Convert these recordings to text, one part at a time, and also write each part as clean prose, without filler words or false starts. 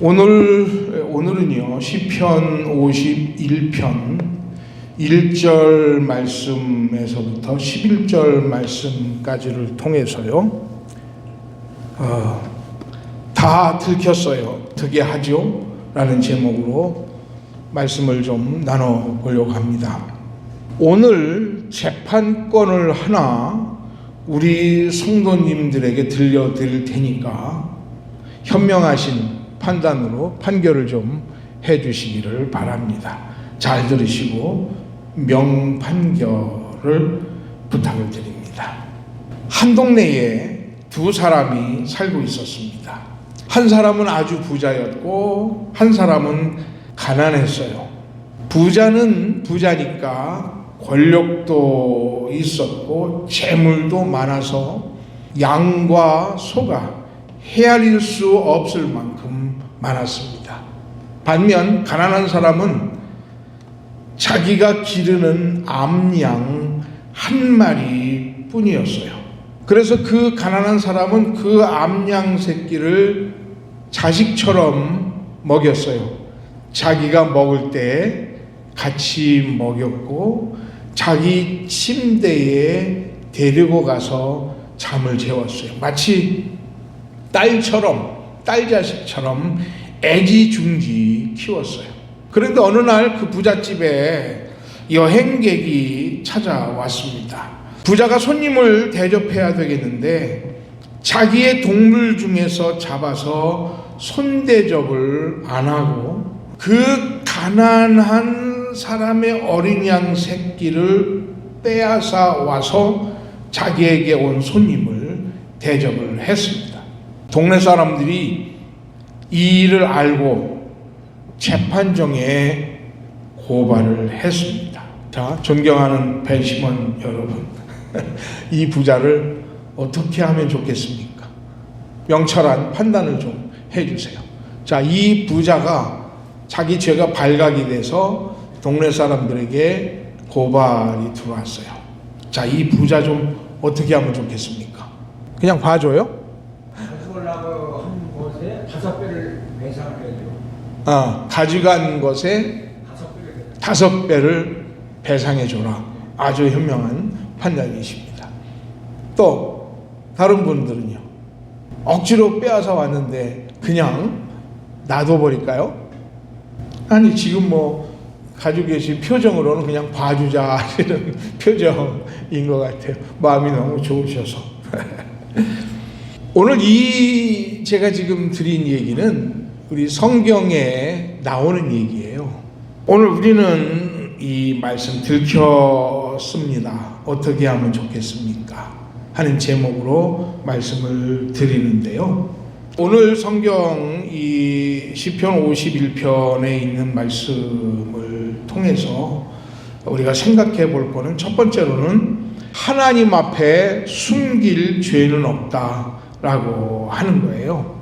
오늘은요 시편 51편 1절 말씀에서부터 11절 말씀까지를 통해서요 다 들켰어요, 어떻게 하죠? 라는 제목으로 말씀을 좀 나눠보려고 합니다. 오늘 재판권을 하나 우리 성도님들에게 들려드릴 테니까 현명하신 판단으로 판결을 좀 해주시기를 바랍니다. 잘 들으시고 명판결을 부탁을 드립니다. 한 동네에 두 사람이 살고 있었습니다. 한 사람은 아주 부자였고 한 사람은 가난했어요. 부자는 부자니까 권력도 있었고 재물도 많아서 양과 소가 헤아릴 수 없을 만큼 많았습니다. 반면 가난한 사람은 자기가 기르는 암양 한 마리 뿐이었어요. 그래서 그 가난한 사람은 그 암양 새끼를 자식처럼 먹였어요. 자기가 먹을 때 같이 먹였고 자기 침대에 데리고 가서 잠을 재웠어요. 마치 딸 자식처럼 애지중지 키웠어요. 그런데 어느 날 그 부잣집에 여행객이 찾아왔습니다. 부자가 손님을 대접해야 되겠는데 자기의 동물 중에서 잡아서 손대접을 안 하고 그 가난한 사람의 어린 양 새끼를 빼앗아 와서 자기에게 온 손님을 대접을 했습니다. 동네 사람들이 이 일을 알고 재판정에 고발을 했습니다. 자, 존경하는 벤시먼 여러분, 이 부자를 어떻게 하면 좋겠습니까? 명철한 판단을 좀 해주세요. 자, 이 부자가 자기 죄가 발각이 돼서 동네 사람들에게 고발이 들어왔어요. 자, 이 부자 좀 어떻게 하면 좋겠습니까? 그냥 봐줘요? 가져가려고 한 것에 5배를 배상해야죠. 가져간 것에 5배를 배상해줘라. 아주 현명한 판단이십니다. 또 다른 분들은요, 억지로 빼앗아 왔는데 그냥 놔둬버릴까요? 아니, 지금 가지고 계신 표정으로는 그냥 봐주자 이런 표정인 것 같아요. 마음이 너무 좋으셔서. 오늘 제가 지금 드린 얘기는 우리 성경에 나오는 얘기예요. 오늘 우리는 이 말씀 들켰습니다. 어떻게 하면 좋겠습니까? 하는 제목으로 말씀을 드리는데요. 오늘 성경 이 시편 51편에 있는 말씀을 통해서 우리가 생각해 볼 거는 첫 번째로는 하나님 앞에 숨길 죄는 없다라고 하는 거예요.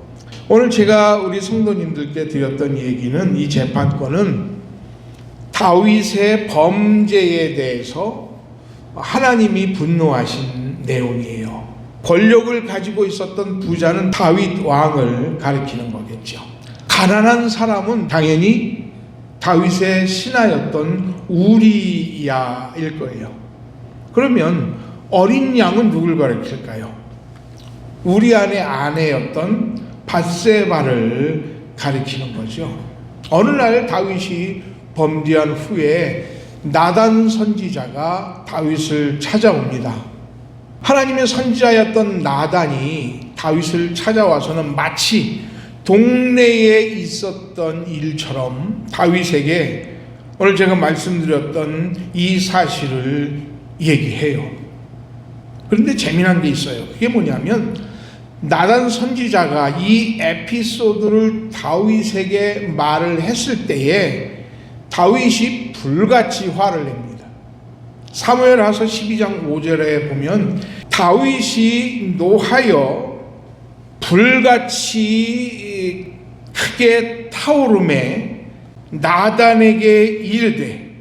오늘 제가 우리 성도님들께 드렸던 얘기는 이 재판권은 다윗의 범죄에 대해서 하나님이 분노하신 내용이에요. 권력을 가지고 있었던 부자는 다윗 왕을 가리키는 거겠죠. 가난한 사람은 당연히 다윗의 신하였던 우리야일 거예요. 그러면 어린 양은 누굴 가리킬까요? 우리아의 아내였던 밧세바를 가리키는 거죠. 어느 날 다윗이 범죄한 후에 나단 선지자가 다윗을 찾아옵니다. 하나님의 선지자였던 나단이 다윗을 찾아와서는 마치 동네에 있었던 일처럼 다윗에게 오늘 제가 말씀드렸던 이 사실을 얘기해요. 그런데 재미난 게 있어요. 그게 뭐냐면 나단 선지자가 이 에피소드를 다윗에게 말을 했을 때에 다윗이 불같이 화를 냅니다. 사무엘하서 12장 5절에 보면 다윗이 노하여 불같이 크게 타오름에 나단에게 이르되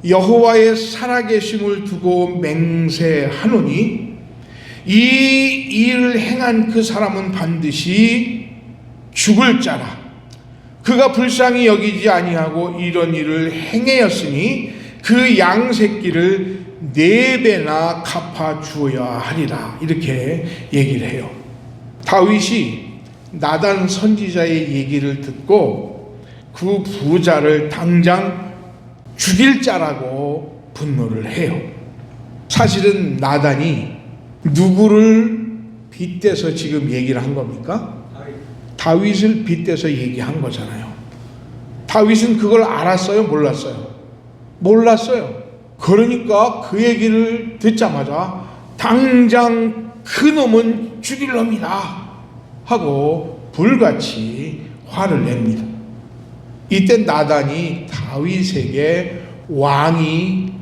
여호와의 살아계심을 두고 맹세하노니 이 일을 행한 그 사람은 반드시 죽을 자라. 그가 불쌍히 여기지 아니하고 이런 일을 행하였으니 그 양새끼를 4배나 갚아 주어야 하리라. 이렇게 얘기를 해요. 다윗이 나단 선지자의 얘기를 듣고 그 부자를 당장 죽일 자라고 분노를 해요. 사실은 나단이 누구를 빗대서 지금 얘기를 한 겁니까? 다윗을 빗대서 얘기한 거잖아요. 다윗은 그걸 알았어요? 몰랐어요? 몰랐어요. 그러니까 그 얘기를 듣자마자 당장 그 놈은 죽일 놈이다 하고 불같이 화를 냅니다. 이때 나단이 다윗에게 왕이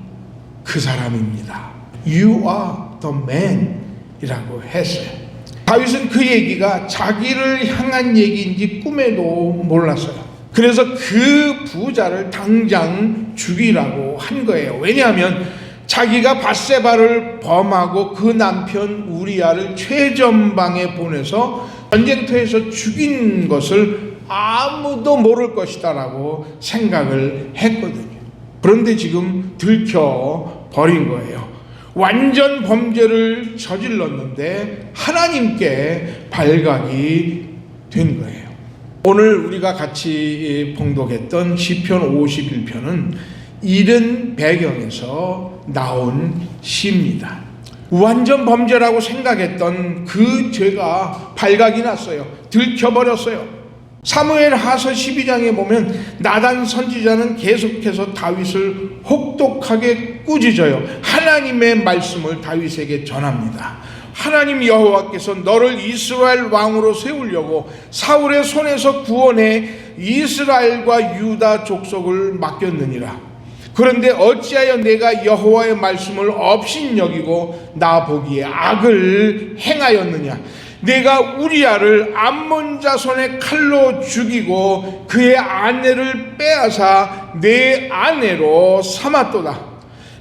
그 사람입니다. You are the man 이라고 했어요. 다윗은 그 얘기가 자기를 향한 얘기인지 꿈에도 몰랐어요. 그래서 그 부자를 당장 죽이라고 한 거예요. 왜냐하면 자기가 밧세바를 범하고 그 남편 우리아를 최전방에 보내서 전쟁터에서 죽인 것을 아무도 모를 것이다라고 생각을 했거든요. 그런데 지금 들켜버린 거예요. 완전 범죄를 저질렀는데 하나님께 발각이 된 거예요. 오늘 우리가 같이 봉독했던 시편 51편은 이런 배경에서 나온 시입니다. 완전 범죄라고 생각했던 그 죄가 발각이 났어요. 들켜버렸어요. 사무엘 하서 12장에 보면 나단 선지자는 계속해서 다윗을 혹독하게 꾸짖어요. 하나님의 말씀을 다윗에게 전합니다. 하나님 여호와께서 너를 이스라엘 왕으로 세우려고 사울의 손에서 구원해 이스라엘과 유다 족속을 맡겼느니라. 그런데 어찌하여 내가 여호와의 말씀을 업신여기고 나 보기에 악을 행하였느냐. 내가 우리아를 암몬 자손의 칼로 죽이고 그의 아내를 빼앗아 내 아내로 삼았도다.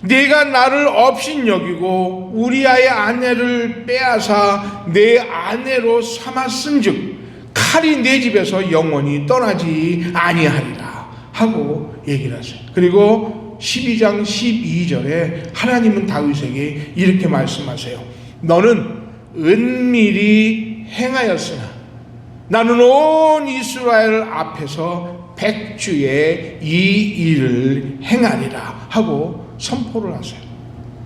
내가 나를 업신여기고 우리아의 아내를 빼앗아 내 아내로 삼았은즉 칼이 내 집에서 영원히 떠나지 아니하리라 하고 얘기를 하세요. 그리고 12장 12절에 하나님은 다윗에게 이렇게 말씀하세요. 너는 은밀히 행하였으나 나는 온 이스라엘 앞에서 백주에 이 일을 행하리라 하고 선포를 하세요.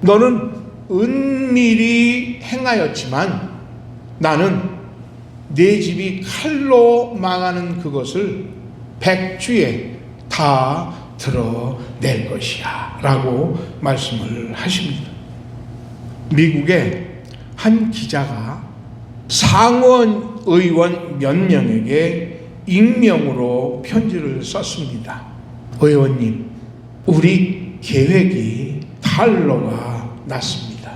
너는 은밀히 행하였지만 나는 내 집이 칼로 망하는 그것을 백주에 다 드러낼 것이야 라고 말씀을 하십니다. 미국의 한 기자가 상원 의원 몇 명에게 익명으로 편지를 썼습니다. 의원님, 우리 계획이 탄로가 났습니다.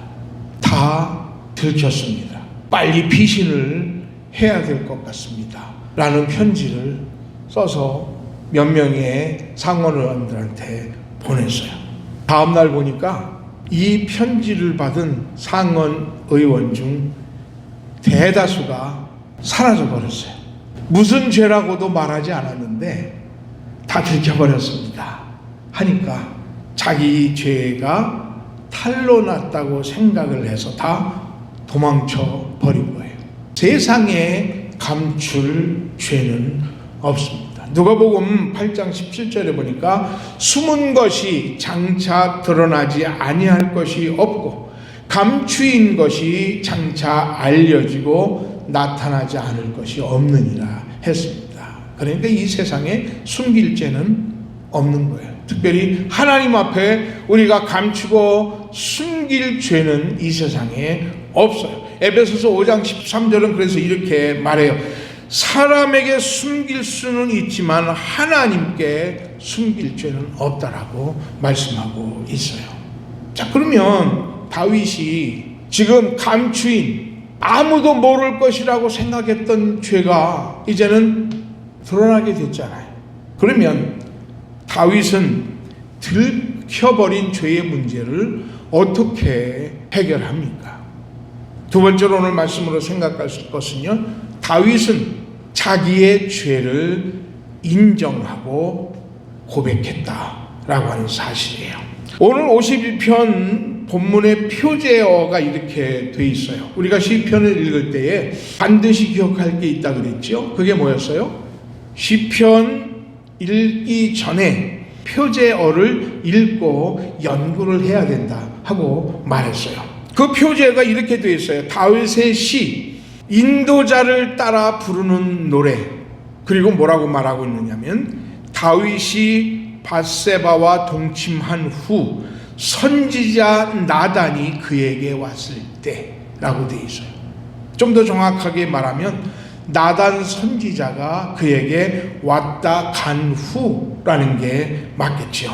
다 들켰습니다. 빨리 피신을 해야 될 것 같습니다. 라는 편지를 써서 몇 명의 상원 의원들한테 보냈어요. 다음날 보니까 이 편지를 받은 상원 의원 중 대다수가 사라져 버렸어요. 무슨 죄라고도 말하지 않았는데 다 들켜버렸습니다. 하니까 자기 죄가 탄로 났다고 생각을 해서 다 도망쳐 버린 거예요. 세상에 감출 죄는 없습니다. 누가복음 8장 17절에 보니까 숨은 것이 장차 드러나지 아니할 것이 없고 감추인 것이 장차 알려지고 나타나지 않을 것이 없느니라 했습니다. 그러니까 이 세상에 숨길 죄는 없는 거예요. 특별히 하나님 앞에 우리가 감추고 숨길 죄는 이 세상에 없어요. 에베소서 5장 13절은 그래서 이렇게 말해요. 사람에게 숨길 수는 있지만 하나님께 숨길 죄는 없다라고 말씀하고 있어요. 자, 그러면 다윗이 지금 감추인 아무도 모를 것이라고 생각했던 죄가 이제는 드러나게 됐잖아요. 그러면 다윗은 들켜버린 죄의 문제를 어떻게 해결합니까? 두 번째로 오늘 말씀으로 생각할 것은요, 다윗은 자기의 죄를 인정하고 고백했다라고 하는 사실이에요. 오늘 51편 본문의 표제어가 이렇게 돼 있어요. 우리가 시편을 읽을 때에 반드시 기억할 게 있다 그랬죠. 그게 뭐였어요? 시편 읽기 전에 표제어를 읽고 연구를 해야 된다 하고 말했어요. 그 표제가 이렇게 되어 있어요. 다윗의 시, 인도자를 따라 부르는 노래. 그리고 뭐라고 말하고 있느냐면 다윗이 밧세바와 동침한 후 선지자 나단이 그에게 왔을 때라고 되어 있어요. 좀 더 정확하게 말하면 나단 선지자가 그에게 왔다 간 후라는 게 맞겠죠.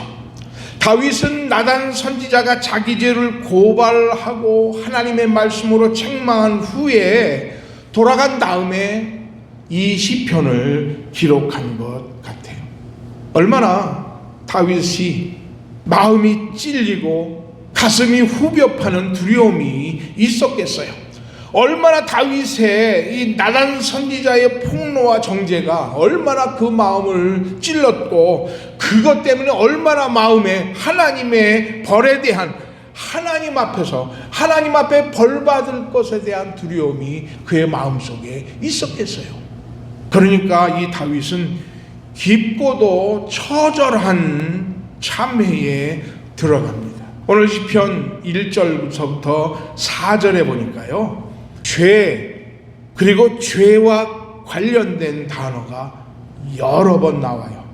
다윗은 나단 선지자가 자기 죄를 고발하고 하나님의 말씀으로 책망한 후에 돌아간 다음에 이 시편을 기록한 것 같아요. 얼마나 다윗이 마음이 찔리고 가슴이 후벼 파는 두려움이 있었겠어요. 얼마나 다윗의 이 나단 선지자의 폭로와 정죄가 얼마나 그 마음을 찔렀고 그것 때문에 얼마나 마음에 하나님의 벌에 대한 하나님 앞에서 하나님 앞에 벌 받을 것에 대한 두려움이 그의 마음속에 있었겠어요. 그러니까 이 다윗은 깊고도 처절한 참회에 들어갑니다. 오늘 시편 1절부터 4절에 보니까요, 죄 그리고 죄와 관련된 단어가 여러 번 나와요.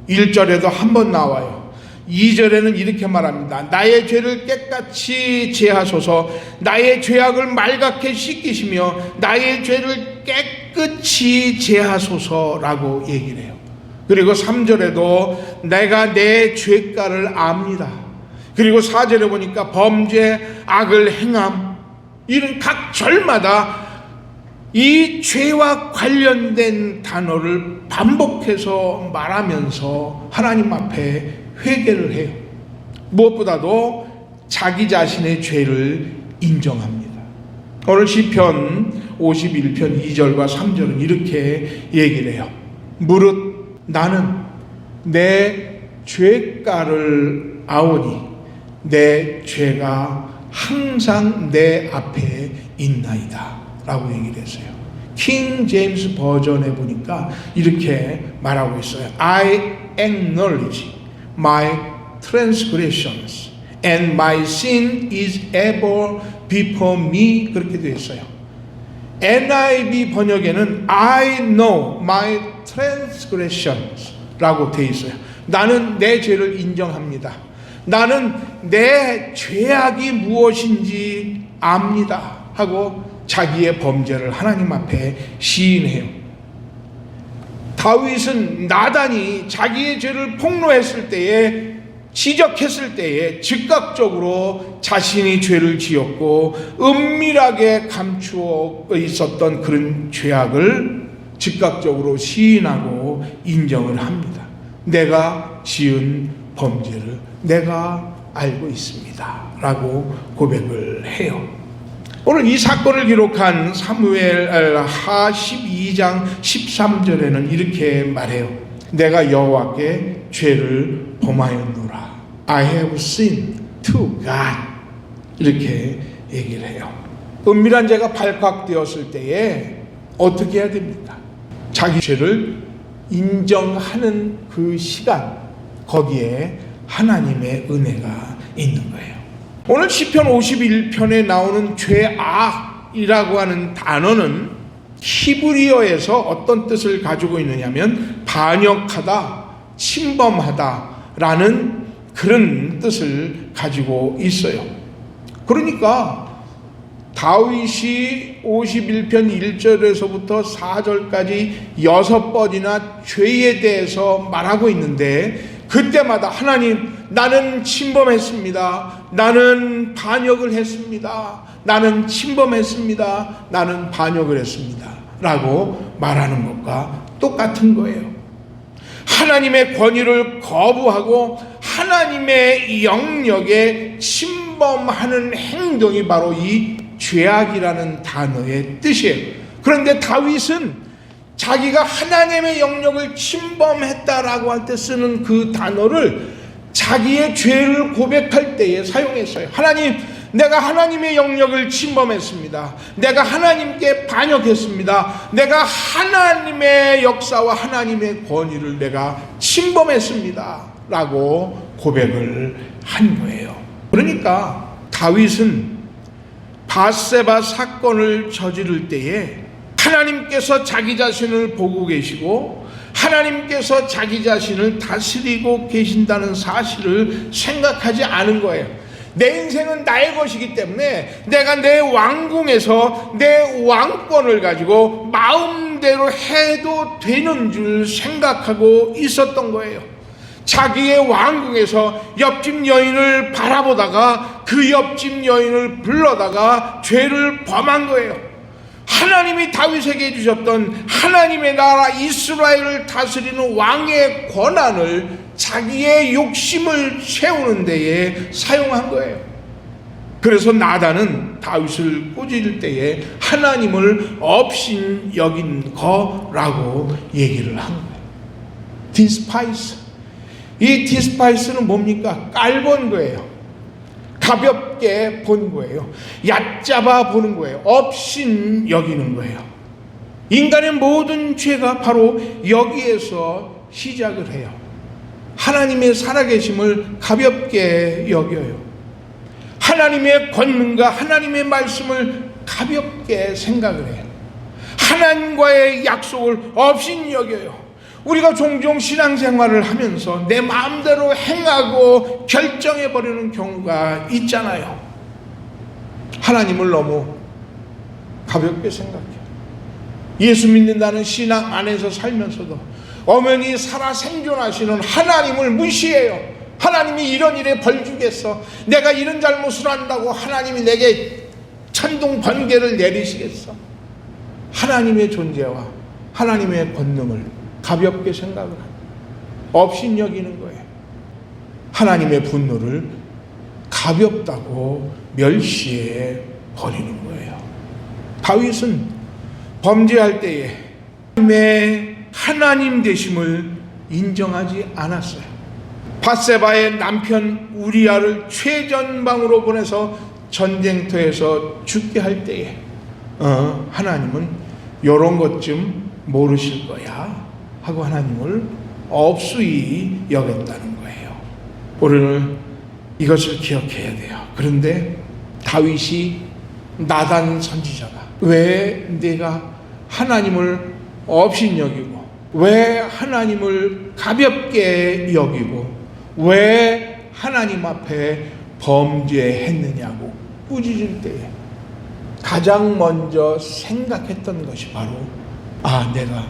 1절에도 한 번 나와요. 2절에는 이렇게 말합니다. 나의 죄를 깨끗이 제하소서. 나의 죄악을 말갛게 씻기시며 나의 죄를 깨끗이 제하소서라고 얘기를 해요. 그리고 3절에도 내가 내 죄가를 압니다. 그리고 4절에 보니까 범죄, 악을 행함, 이런 각 절마다 이 죄와 관련된 단어를 반복해서 말하면서 하나님 앞에 회개를 해요. 무엇보다도 자기 자신의 죄를 인정합니다. 오늘 시편 51편 2절과 3절은 이렇게 얘기를 해요. 무릇 나는 내 죄가를 아오니 내 죄가 항상 내 앞에 있나이다 라고 얘기를 했어요. 킹 제임스 버전에 보니까 이렇게 말하고 있어요. I acknowledge my transgressions and my sin is ever before me, 그렇게 되어 있어요. NIV 번역에는 I know my transgressions 라고 되어 있어요. 나는 내 죄를 인정합니다. 나는 내 죄악이 무엇인지 압니다 하고 자기의 범죄를 하나님 앞에 시인해요. 다윗은 나단이 자기의 죄를 폭로했을 때에, 지적했을 때에 즉각적으로 자신이 죄를 지었고 은밀하게 감추어 있었던 그런 죄악을 즉각적으로 시인하고 인정을 합니다. 내가 지은 범죄를 내가 알고 있습니다 라고 고백을 해요. 오늘 이 사건을 기록한 사무엘하 12장 13절에는 이렇게 말해요. 내가 여호와께 죄를 범하였노라. I have sinned to God. 이렇게 얘기를 해요. 은밀한 죄가 발각되었을 때에 어떻게 해야 됩니까? 자기 죄를 인정하는 그 시간, 거기에 하나님의 은혜가 있는 거예요. 오늘 시편 51편에 나오는 죄악이라고 하는 단어는 히브리어에서 어떤 뜻을 가지고 있느냐면 반역하다, 침범하다라는 그런 뜻을 가지고 있어요. 그러니까 다윗이 51편 1절에서부터 4절까지 6번이나 죄에 대해서 말하고 있는데 그때마다 하나님, 나는 침범했습니다. 나는 반역을 했습니다. 나는 침범했습니다. 나는 반역을 했습니다. 라고 말하는 것과 똑같은 거예요. 하나님의 권위를 거부하고 하나님의 영역에 침범하는 행동이 바로 이 죄악이라는 단어의 뜻이에요. 그런데 다윗은 자기가 하나님의 영역을 침범했다라고 할 때 쓰는 그 단어를 자기의 죄를 고백할 때에 사용했어요. 하나님, 내가 하나님의 영역을 침범했습니다. 내가 하나님께 반역했습니다. 내가 하나님의 역사와 하나님의 권위를 내가 침범했습니다 라고 고백을 한 거예요. 그러니까 다윗은 밧세바 사건을 저지를 때에 하나님께서 자기 자신을 보고 계시고 하나님께서 자기 자신을 다스리고 계신다는 사실을 생각하지 않은 거예요. 내 인생은 나의 것이기 때문에 내가 내 왕궁에서 내 왕권을 가지고 마음대로 해도 되는 줄 생각하고 있었던 거예요. 자기의 왕궁에서 옆집 여인을 바라보다가 그 옆집 여인을 불러다가 죄를 범한 거예요. 하나님이 다윗에게 주셨던 하나님의 나라 이스라엘을 다스리는 왕의 권한을 자기의 욕심을 채우는 데에 사용한 거예요. 그래서 나단은 다윗을 꾸짖을 때에 하나님을 업신여긴 거라고 얘기를 한 거예요. despise. 이 despise는 뭡니까? 깔본 거예요. 가볍게 본 거예요. 얕잡아 보는 거예요. 업신 여기는 거예요. 인간의 모든 죄가 바로 여기에서 시작을 해요. 하나님의 살아계심을 가볍게 여겨요. 하나님의 권능과 하나님의 말씀을 가볍게 생각을 해요. 하나님과의 약속을 업신 여겨요. 우리가 종종 신앙생활을 하면서 내 마음대로 행하고 결정해버리는 경우가 있잖아요. 하나님을 너무 가볍게 생각해요. 예수 믿는다는 신앙 안에서 살면서도 엄연히 살아 생존하시는 하나님을 무시해요. 하나님이 이런 일에 벌 주겠어? 내가 이런 잘못을 한다고 하나님이 내게 천둥 번개를 내리시겠어? 하나님의 존재와 하나님의 권능을 가볍게 생각을 합니다. 업신여기는 거예요. 하나님의 분노를 가볍다고 멸시해 버리는 거예요. 다윗은 범죄할 때에 하나님 되심을 인정하지 않았어요. 밧세바의 남편 우리아를 최전방으로 보내서 전쟁터에서 죽게 할 때에 하나님은 이런 것 좀 모르실 거야 하고 하나님을 업수히 여겼다는 거예요. 우리는 이것을 기억해야 돼요. 그런데 다윗이 나단 선지자가 왜 내가 하나님을 업신여기고 왜 하나님을 가볍게 여기고 왜 하나님 앞에 범죄했느냐고 꾸짖을 때에 가장 먼저 생각했던 것이 바로 내가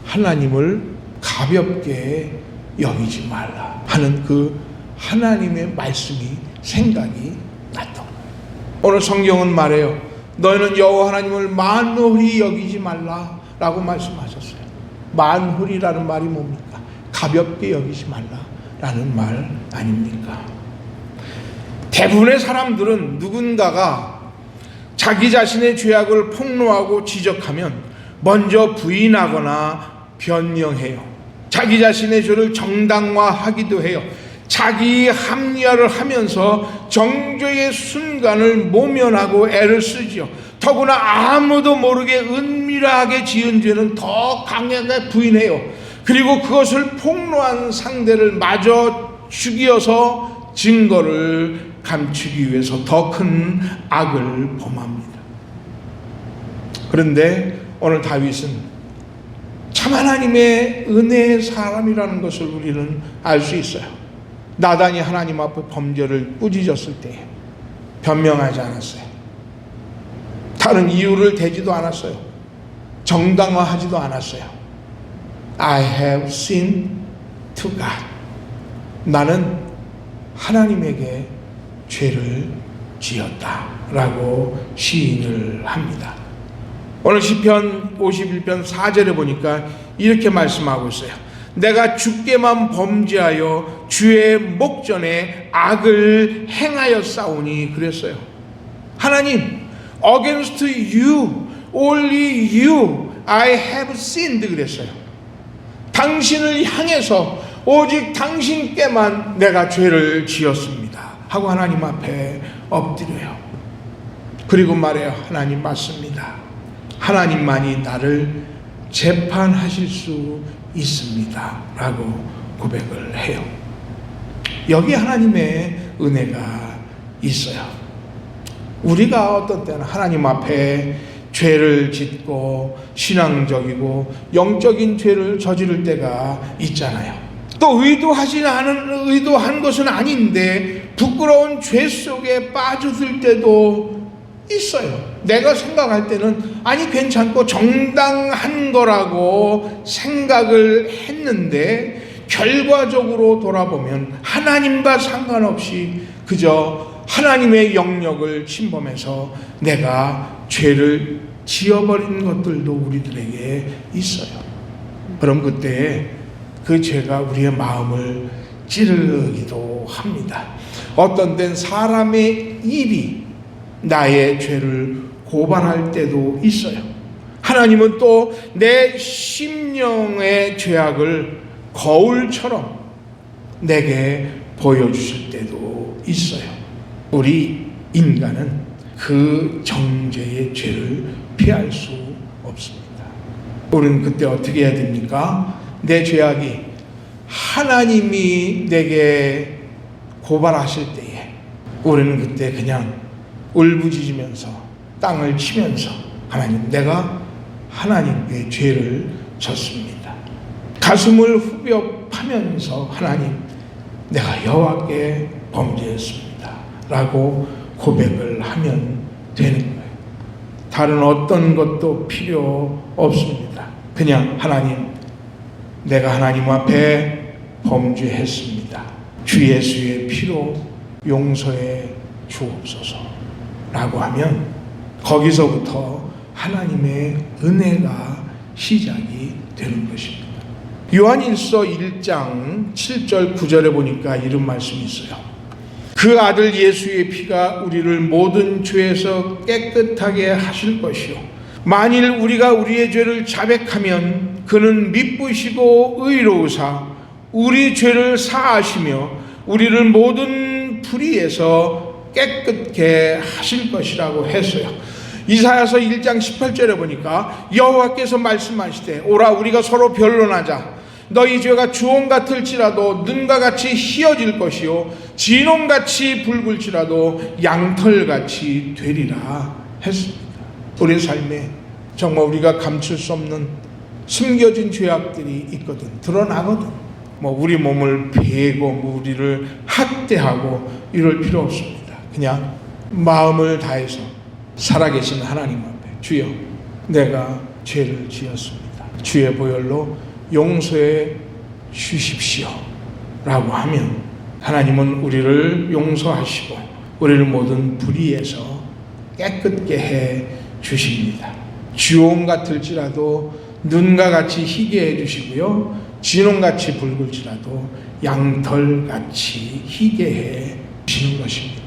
하나님을 가볍게 여기지 말라 하는 그 하나님의 말씀이 생각이 났던 거예요. 오늘 성경은 말해요. 너희는 여호와 하나님을 만홀히 여기지 말라라고 말씀하셨어요. 만홀이라는 말이 뭡니까? 가볍게 여기지 말라라는 말 아닙니까? 대부분의 사람들은 누군가가 자기 자신의 죄악을 폭로하고 지적하면 먼저 부인하거나 변명해요. 자기 자신의 죄를 정당화하기도 해요. 자기 합리화를 하면서 정죄의 순간을 모면하고 애를 쓰죠. 더구나 아무도 모르게 은밀하게 지은 죄는 더 강하게 부인해요. 그리고 그것을 폭로한 상대를 마저 죽여서 증거를 감추기 위해서 더 큰 악을 범합니다. 그런데 오늘 다윗은 참 하나님의 은혜의 사람이라는 것을 우리는 알 수 있어요. 나단이 하나님 앞에 범죄를 꾸짖었을 때 변명하지 않았어요. 다른 이유를 대지도 않았어요. 정당화하지도 않았어요. I have sinned to God. 나는 하나님에게 죄를 지었다라고 시인을 합니다. 오늘 시편 51편 4절에 보니까 이렇게 말씀하고 있어요. 내가 주께만 범죄하여 주의 목전에 악을 행하였사오니 그랬어요. 하나님, against you, only you I have sinned 그랬어요. 당신을 향해서 오직 당신께만 내가 죄를 지었습니다 하고 하나님 앞에 엎드려요. 그리고 말해요. 하나님 맞습니다. 하나님만이 나를 재판하실 수 있습니다 라고 고백을 해요. 여기 하나님의 은혜가 있어요. 우리가 어떤 때는 하나님 앞에 죄를 짓고 신앙적이고 영적인 죄를 저지를 때가 있잖아요. 또 의도한 것은 아닌데 부끄러운 죄 속에 빠져들 때도 있어요. 내가 생각할 때는 아니 괜찮고 정당한 거라고 생각을 했는데 결과적으로 돌아보면 하나님과 상관없이 그저 하나님의 영역을 침범해서 내가 죄를 지어버린 것들도 우리들에게 있어요. 그럼 그때 그 죄가 우리의 마음을 찌르기도 합니다. 어떤 때는 사람의 입이 나의 죄를 고발할 때도 있어요. 하나님은 또 내 심령의 죄악을 거울처럼 내게 보여주실 때도 있어요. 우리 인간은 그 정죄의 죄를 피할 수 없습니다. 우리는 그때 어떻게 해야 됩니까? 내 죄악이 하나님이 내게 고발하실 때에 우리는 그때 그냥 울부짖으면서 땅을 치면서 하나님, 내가 하나님께 죄를 졌습니다. 가슴을 후벼 파면서 하나님, 내가 여호와께 범죄했습니다 라고 고백을 하면 되는 거예요. 다른 어떤 것도 필요 없습니다. 그냥 하나님, 내가 하나님 앞에 범죄했습니다. 주 예수의 피로 용서해 주옵소서 라고 하면 거기서부터 하나님의 은혜가 시작이 되는 것입니다. 요한일서 1장 7절 9절에 보니까 이런 말씀이 있어요. 그 아들 예수의 피가 우리를 모든 죄에서 깨끗하게 하실 것이요 만일 우리가 우리의 죄를 자백하면 그는 미쁘시고 의로우사 우리 죄를 사하시며 우리를 모든 불의에서 깨끗게 하실 것이라고 했어요. 이사야서 1장 18절에 보니까 여호와께서 말씀하시되 오라 우리가 서로 변론하자. 너희 죄가 주홍 같을지라도 눈과 같이 희어질 것이요 진홍같이 붉을지라도 양털같이 되리라 했습니다. 우리의 삶에 정말 우리가 감출 수 없는 숨겨진 죄악들이 있거든. 드러나거든. 우리 몸을 베고 우리를 학대하고 이럴 필요 없습니다. 그냥 마음을 다해서 살아계신 하나님 앞에 주여 내가 죄를 지었습니다. 주의 보혈로 용서해 주십시오 라고 하면 하나님은 우리를 용서하시고 우리를 모든 불의에서 깨끗게 해 주십니다. 주홍 같을지라도 눈과 같이 희게 해 주시고요 진홍같이 붉을지라도 양털같이 희게 해 주시는 것입니다.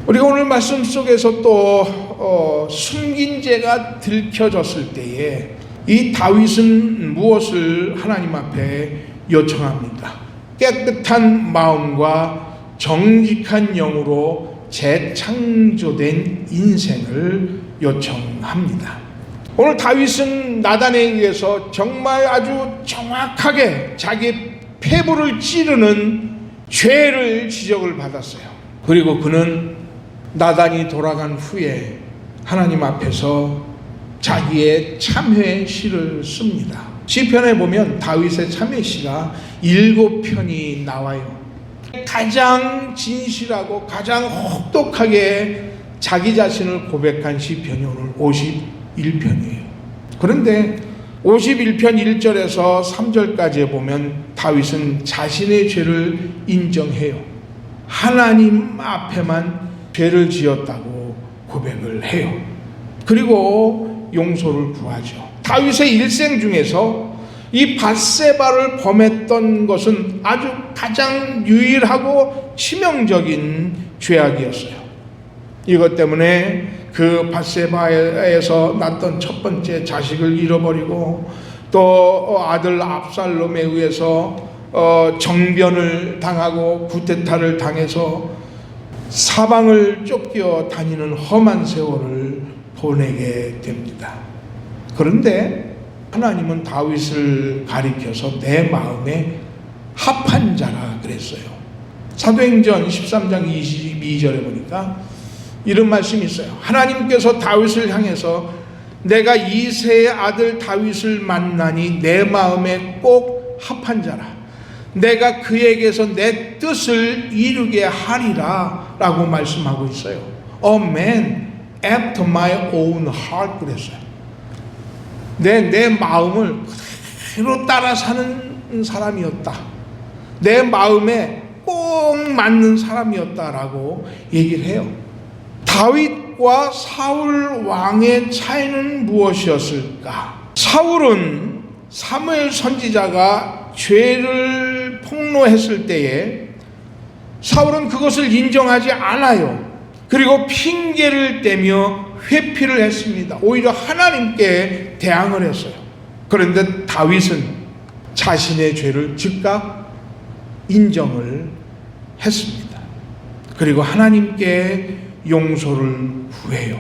우리가 오늘 말씀 속에서 또 숨긴 죄가 들켜졌을 때에 이 다윗은 무엇을 하나님 앞에 요청합니까? 깨끗한 마음과 정직한 영으로 재창조된 인생을 요청합니다. 오늘 다윗은 나단에 의해서 정말 아주 정확하게 자기 폐부를 찌르는 죄를 지적을 받았어요. 그리고 그는 나단이 돌아간 후에 하나님 앞에서 자기의 참회 시를 씁니다. 시편에 보면 다윗의 참회 시가 7편이 나와요. 가장 진실하고 가장 혹독하게 자기 자신을 고백한 시편이 오늘 51편이에요. 그런데 51편 1절에서 3절까지에 보면 다윗은 자신의 죄를 인정해요. 하나님 앞에만 죄를 지었다고 고백을 해요. 그리고 용서를 구하죠. 다윗의 일생 중에서 이 밧세바를 범했던 것은 아주 가장 유일하고 치명적인 죄악이었어요. 이것 때문에 그 밧세바에서 낳던 첫 번째 자식을 잃어버리고 또 아들 압살롬에 의해서 정변을 당하고 쿠데타를 당해서 사방을 쫓겨 다니는 험한 세월을 보내게 됩니다. 그런데 하나님은 다윗을 가리켜서 내 마음에 합한 자라 그랬어요. 사도행전 13장 22절에 보니까 이런 말씀이 있어요. 하나님께서 다윗을 향해서 내가 이새의 아들 다윗을 만나니 내 마음에 꼭 합한 자라. 내가 그에게서 내 뜻을 이루게 하리라 라고 말씀하고 있어요. A man after my own heart 그랬어요. 내 마음을 그대로 따라 사는 사람이었다. 내 마음에 꼭 맞는 사람이었다라고 얘기를 해요. 다윗과 사울 왕의 차이는 무엇이었을까? 사울은 사무엘 선지자가 죄를 폭로했을 때에 사울은 그것을 인정하지 않아요. 그리고 핑계를 대며 회피를 했습니다. 오히려 하나님께 대항을 했어요. 그런데 다윗은 자신의 죄를 즉각 인정을 했습니다. 그리고 하나님께 용서를 구해요.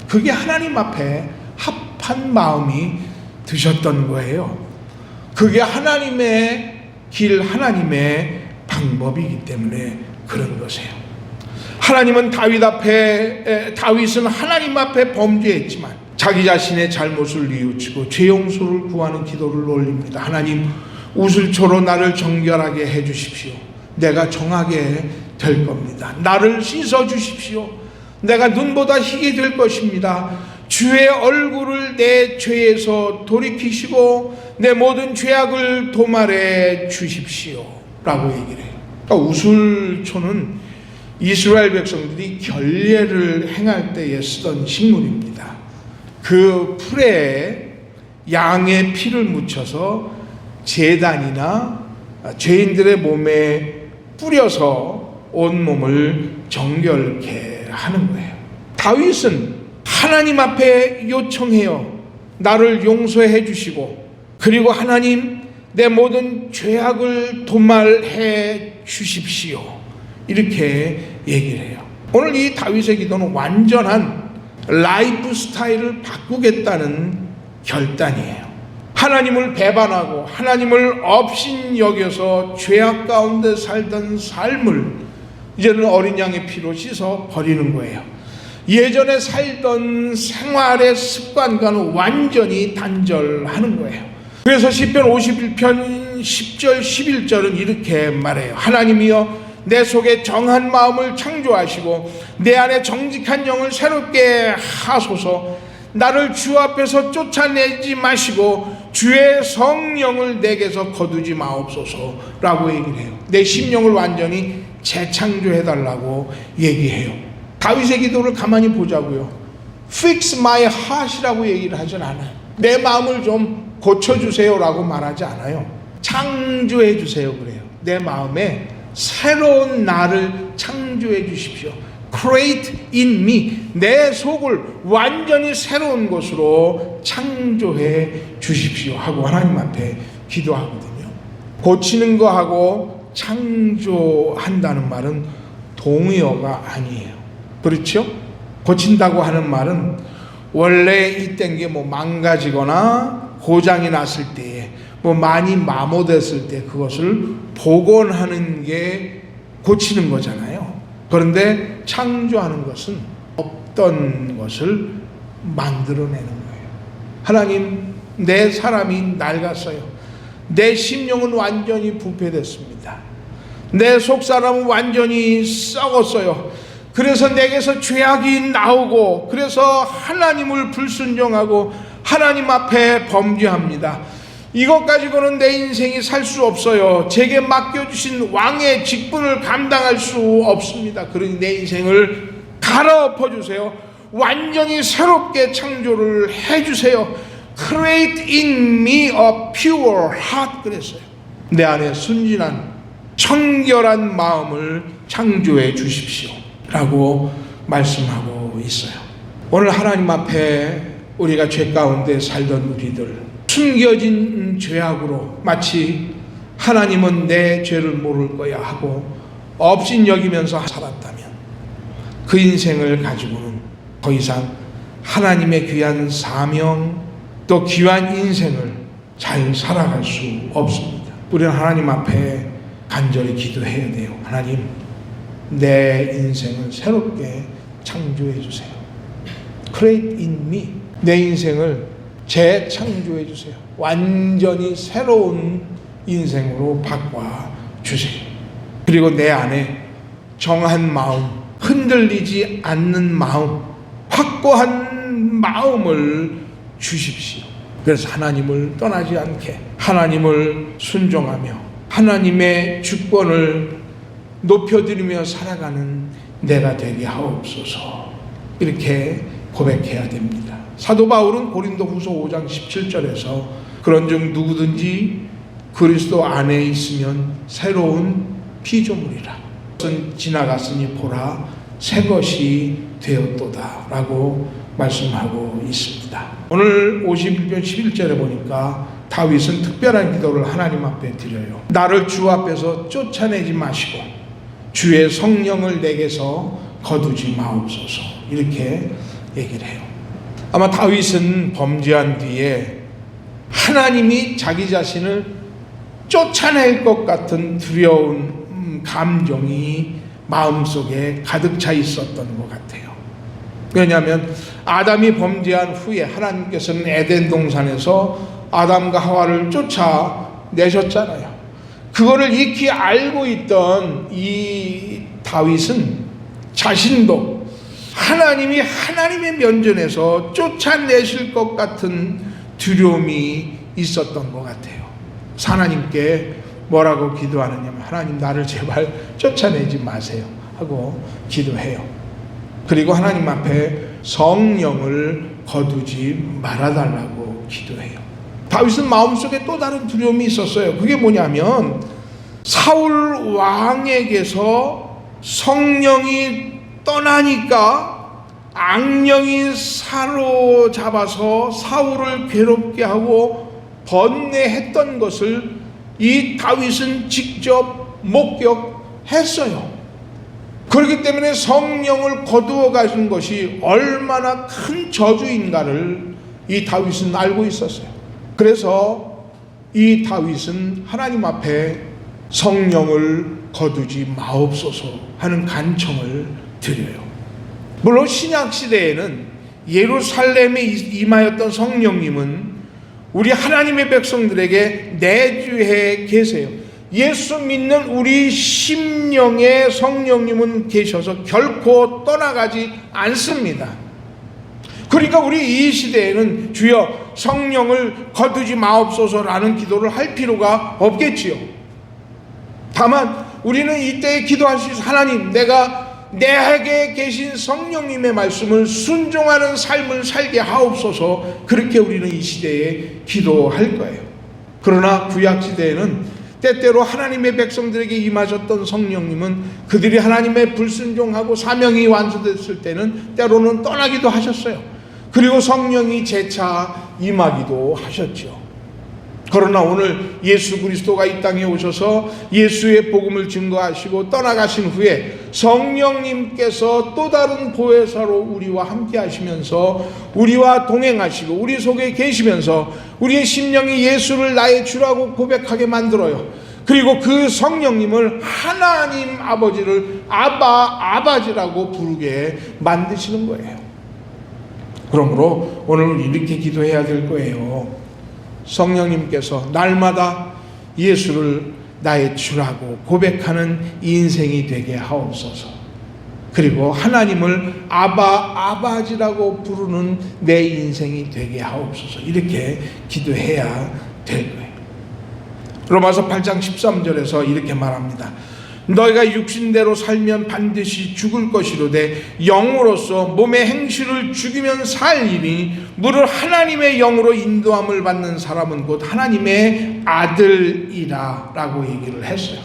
그게 하나님 앞에 합한 마음이 드셨던 거예요. 그게 하나님의 길, 하나님의 방법이기 때문에 그런 것이에요. 하나님은 다윗은 하나님 앞에 범죄했지만 자기 자신의 잘못을 뉘우치고 죄 용서를 구하는 기도를 올립니다. 하나님, 우슬초로 나를 정결하게 해주십시오. 내가 정하게 될 겁니다. 나를 씻어 주십시오. 내가 눈보다 희게 될 것입니다. 주의 얼굴을 내 죄에서 돌이키시고 내 모든 죄악을 도말해 주십시오 라고 얘기를 해요. 그러니까 우슬초는 이스라엘 백성들이 결례를 행할 때에 쓰던 식물입니다. 그 풀에 양의 피를 묻혀서 제단이나 죄인들의 몸에 뿌려서 온몸을 정결케 하는 거예요. 다윗은 하나님 앞에 요청해요. 나를 용서해 주시고, 그리고 하나님, 내 모든 죄악을 도말해 주십시오. 이렇게 얘기를 해요. 오늘 이 다윗의 기도는 완전한 라이프 스타일을 바꾸겠다는 결단이에요. 하나님을 배반하고 하나님을 업신여겨서 죄악 가운데 살던 삶을 이제는 어린 양의 피로 씻어 버리는 거예요. 예전에 살던 생활의 습관과는 완전히 단절하는 거예요. 그래서 시편 51편 10절 11절은 이렇게 말해요. 하나님이여, 내 속에 정한 마음을 창조하시고 내 안에 정직한 영을 새롭게 하소서. 나를 주 앞에서 쫓아내지 마시고 주의 성령을 내게서 거두지 마옵소서 라고 얘기를 해요. 내 심령을 완전히 재창조해달라고 얘기해요. 다윗의 기도를 가만히 보자고요. Fix my heart이라고 얘기를 하진 않아요. 내 마음을 좀 고쳐주세요 라고 말하지 않아요. 창조해 주세요 그래요. 내 마음에 새로운 나를 창조해 주십시오. Create in me, 내 속을 완전히 새로운 것으로 창조해 주십시오 하고 하나님 앞에 기도하거든요. 고치는 거하고 창조한다는 말은 동의어가 아니에요. 그렇죠? 고친다고 하는 말은 원래 있던 게 망가지거나 고장이 났을 때에 많이 마모됐을 때 그것을 복원하는 게 고치는 거잖아요. 그런데 창조하는 것은 없던 것을 만들어내는 거예요. 하나님, 내 사람이 낡았어요. 내 심령은 완전히 부패됐습니다. 내 속사람은 완전히 썩었어요. 그래서 내게서 죄악이 나오고, 그래서 하나님을 불순종하고 하나님 앞에 범죄합니다. 이것 가지고는 내 인생이 살 수 없어요. 제게 맡겨주신 왕의 직분을 감당할 수 없습니다. 그러니 내 인생을 갈아엎어 주세요. 완전히 새롭게 창조를 해주세요. Create in me a pure heart 그랬어요. 내 안에 순진한 청결한 마음을 창조해 주십시오 라고 말씀하고 있어요. 오늘 하나님 앞에 우리가 죄 가운데 살던 우리들, 숨겨진 죄악으로 마치 하나님은 내 죄를 모를 거야 하고 업신여기면서 살았다면 그 인생을 가지고는 더 이상 하나님의 귀한 사명 또 귀한 인생을 잘 살아갈 수 없습니다. 우리는 하나님 앞에 간절히 기도해야 돼요. 하나님, 내 인생을 새롭게 창조해 주세요. Create in me. 내 인생을 재창조해 주세요. 완전히 새로운 인생으로 바꿔 주세요. 그리고 내 안에 정한 마음, 흔들리지 않는 마음, 확고한 마음을 주십시오. 그래서 하나님을 떠나지 않게, 하나님을 순종하며 하나님의 주권을 높여드리며 살아가는 내가 되게 하옵소서. 이렇게 고백해야 됩니다. 사도 바울은 고린도후서 5장 17절에서 그런즉 누구든지 그리스도 안에 있으면 새로운 피조물이라. 그것은 지나갔으니 보라 새 것이 되었도다 라고 말씀하고 있습니다. 오늘 51편 11절에 보니까 다윗은 특별한 기도를 하나님 앞에 드려요. 나를 주 앞에서 쫓아내지 마시고 주의 성령을 내게서 거두지 마옵소서. 이렇게 얘기를 해요. 아마 다윗은 범죄한 뒤에 하나님이 자기 자신을 쫓아낼 것 같은 두려운 감정이 마음속에 가득 차 있었던 것 같아요. 왜냐하면 아담이 범죄한 후에 하나님께서는 에덴 동산에서 아담과 하와를 쫓아내셨잖아요. 그거를 익히 알고 있던 이 다윗은 자신도 하나님이 하나님의 면전에서 쫓아내실 것 같은 두려움이 있었던 것 같아요. 하나님께 뭐라고 기도하느냐면 하나님 나를 제발 쫓아내지 마세요 하고 기도해요. 그리고 하나님 앞에 성령을 거두지 말아달라고 기도해요. 다윗은 마음속에 또 다른 두려움이 있었어요. 그게 뭐냐면 사울 왕에게서 성령이 떠나니까 악령이 사로잡아서 사울을 괴롭게 하고 번뇌했던 것을 이 다윗은 직접 목격했어요. 그렇기 때문에 성령을 거두어 가신 것이 얼마나 큰 저주인가를 이 다윗은 알고 있었어요. 그래서 이 다윗은 하나님 앞에 성령을 거두지 마옵소서 하는 간청을 드려요. 물론 신약 시대에는 예루살렘에 임하였던 성령님은 우리 하나님의 백성들에게 내주해 계세요. 예수 믿는 우리 심령에 성령님은 계셔서 결코 떠나가지 않습니다. 그러니까 우리 이 시대에는 주여 성령을 거두지 마옵소서라는 기도를 할 필요가 없겠지요. 다만 우리는 이때 기도할 수 있어요. 하나님, 내가 내게 계신 성령님의 말씀을 순종하는 삶을 살게 하옵소서. 그렇게 우리는 이 시대에 기도할 거예요. 그러나 구약 시대에는 때때로 하나님의 백성들에게 임하셨던 성령님은 그들이 하나님의 불순종하고 사명이 완수됐을 때는 때로는 떠나기도 하셨어요. 그리고 성령이 재차 임하기도 하셨죠. 그러나 오늘 예수 그리스도가 이 땅에 오셔서 예수의 복음을 증거하시고 떠나가신 후에 성령님께서 또 다른 보혜사로 우리와 함께 하시면서 우리와 동행하시고 우리 속에 계시면서 우리의 심령이 예수를 나의 주라고 고백하게 만들어요. 그리고 그 성령님을 하나님 아버지를 아바지라고 부르게 만드시는 거예요. 그러므로 오늘 이렇게 기도해야 될 거예요. 성령님께서 날마다 예수를 나의 주라고 고백하는 인생이 되게 하옵소서. 그리고 하나님을 아바지라고 부르는 내 인생이 되게 하옵소서. 이렇게 기도해야 될 거예요. 로마서 8장 13절에서 이렇게 말합니다. 너희가 육신대로 살면 반드시 죽을 것이로되 영으로서 몸의 행실을 죽이면 살리니 무릇 하나님의 영으로 인도함을 받는 사람은 곧 하나님의 아들이라 라고 얘기를 했어요.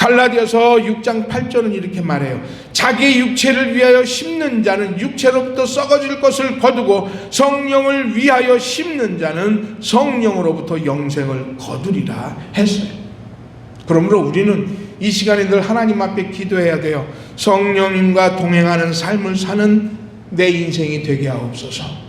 갈라디아서 6장 8절은 이렇게 말해요. 자기 육체를 위하여 심는 자는 육체로부터 썩어질 것을 거두고 성령을 위하여 심는 자는 성령으로부터 영생을 거두리라 했어요. 그러므로 우리는 이 시간에 늘 하나님 앞에 기도해야 돼요. 성령님과 동행하는 삶을 사는 내 인생이 되게 하옵소서.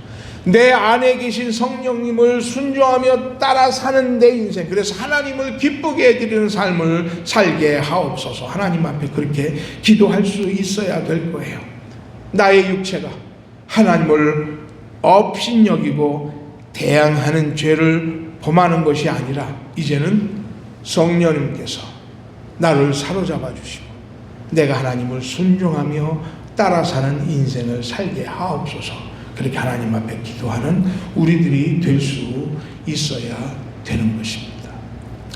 내 안에 계신 성령님을 순종하며 따라 사는 내 인생, 그래서 하나님을 기쁘게 해드리는 삶을 살게 하옵소서. 하나님 앞에 그렇게 기도할 수 있어야 될 거예요. 나의 육체가 하나님을 업신여기고 대항하는 죄를 범하는 것이 아니라 이제는 성령님께서 나를 사로잡아 주시고 내가 하나님을 순종하며 따라 사는 인생을 살게 하옵소서. 그렇게 하나님 앞에 기도하는 우리들이 될 수 있어야 되는 것입니다.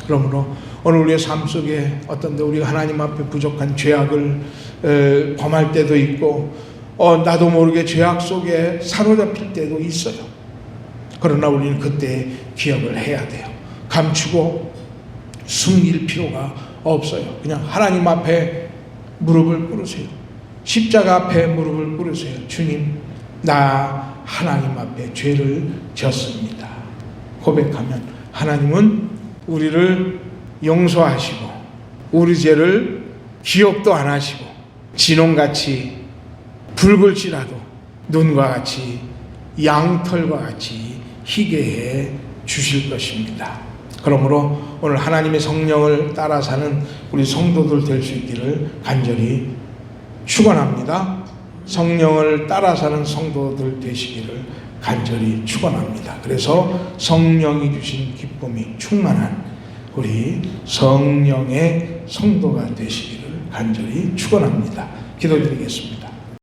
그러므로 오늘 우리의 삶 속에 어떤 데 우리가 하나님 앞에 부족한 죄악을 범할 때도 있고 나도 모르게 죄악 속에 사로잡힐 때도 있어요. 그러나 우리는 그때 기억을 해야 돼요. 감추고 숨길 필요가 없어요. 그냥 하나님 앞에 무릎을 꿇으세요. 십자가 앞에 무릎을 꿇으세요. 주님, 나 하나님 앞에 죄를 지었습니다. 고백하면 하나님은 우리를 용서하시고 우리 죄를 기억도 안 하시고 진홍같이 붉을지라도 눈과 같이 양털과 같이 희게 해 주실 것입니다. 그러므로 오늘 하나님의 성령을 따라 사는 우리 성도들 될 수 있기를 간절히 축원합니다. 성령을 따라 사는 성도들 되시기를 간절히 축원합니다. 그래서 성령이 주신 기쁨이 충만한 우리 성령의 성도가 되시기를 간절히 축원합니다. 기도드리겠습니다.